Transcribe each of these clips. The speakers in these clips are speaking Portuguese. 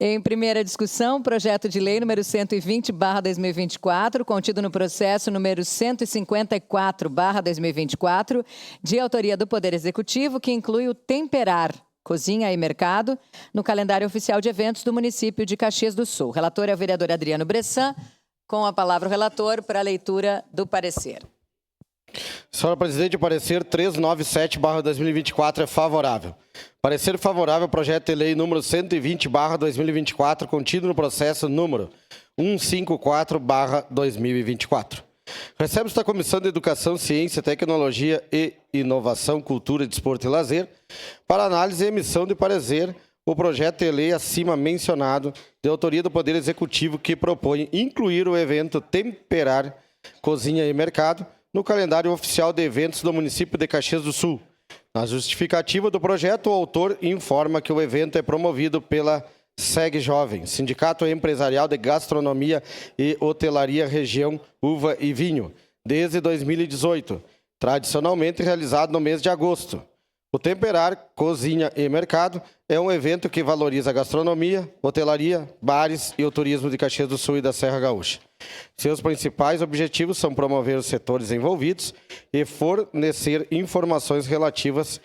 Em primeira discussão, projeto de lei número 120/2024, contido no processo número 154/2024, de autoria do Poder Executivo, que inclui o temperar, cozinha e mercado, no calendário oficial de eventos do município de Caxias do Sul. Relator é o vereador Adriano Bressan. Com a palavra o relator para a leitura do parecer. Senhora Presidente, o parecer 397/2024 é favorável. Parecer favorável ao projeto de lei número 120/2024, contido no processo número 154/2024. Recebe-se da Comissão de Educação, Ciência, Tecnologia e Inovação, Cultura, Desporto e Lazer, para análise e emissão de parecer o projeto de lei acima mencionado, de autoria do Poder Executivo, que propõe incluir o evento Temperar, Cozinha e Mercado no calendário oficial de eventos do município de Caxias do Sul. Na justificativa do projeto, o autor informa que o evento é promovido pela SEG Jovem, Sindicato Empresarial de Gastronomia e Hotelaria Região Uva e Vinho, desde 2018, tradicionalmente realizado no mês de agosto. O Temperar, Cozinha e Mercado é um evento que valoriza a gastronomia, hotelaria, bares e o turismo de Caxias do Sul e da Serra Gaúcha. Seus principais objetivos são promover os setores envolvidos e fornecer informações relativas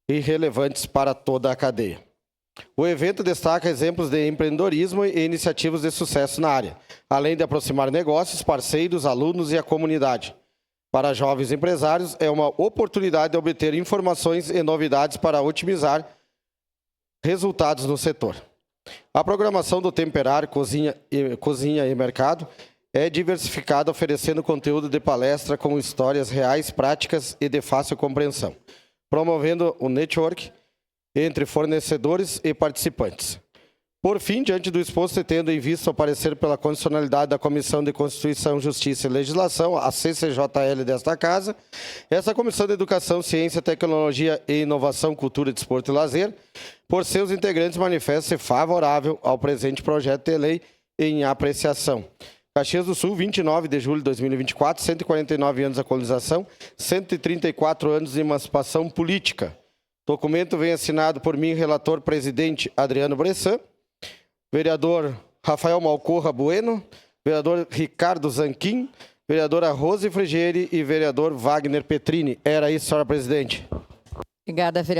e relevantes para toda a cadeia. O evento destaca exemplos de empreendedorismo e iniciativas de sucesso na área, além de aproximar negócios, parceiros, alunos e a comunidade. Para jovens empresários, é uma oportunidade de obter informações e novidades para otimizar resultados no setor. A programação do Temperar, Cozinha e Mercado é diversificada, oferecendo conteúdo de palestra com histórias reais, práticas e de fácil compreensão, promovendo o network entre fornecedores e participantes. Por fim, diante do exposto e tendo em vista o parecer pela constitucionalidade da Comissão de Constituição, Justiça e Legislação, a CCJL desta Casa, essa Comissão de Educação, Ciência, Tecnologia e Inovação, Cultura, Desporto e Lazer, por seus integrantes, manifesta-se favorável ao presente projeto de lei em apreciação. Caxias do Sul, 29 de julho de 2024, 149 anos de colonização, 134 anos de emancipação política. Documento vem assinado por mim, relator presidente Adriano Bressan, vereador Rafael Malcorra Bueno, vereador Ricardo Zanquim, vereadora Rose Frigieri e vereador Wagner Petrini. Era isso, senhora presidente. Obrigada, vereador.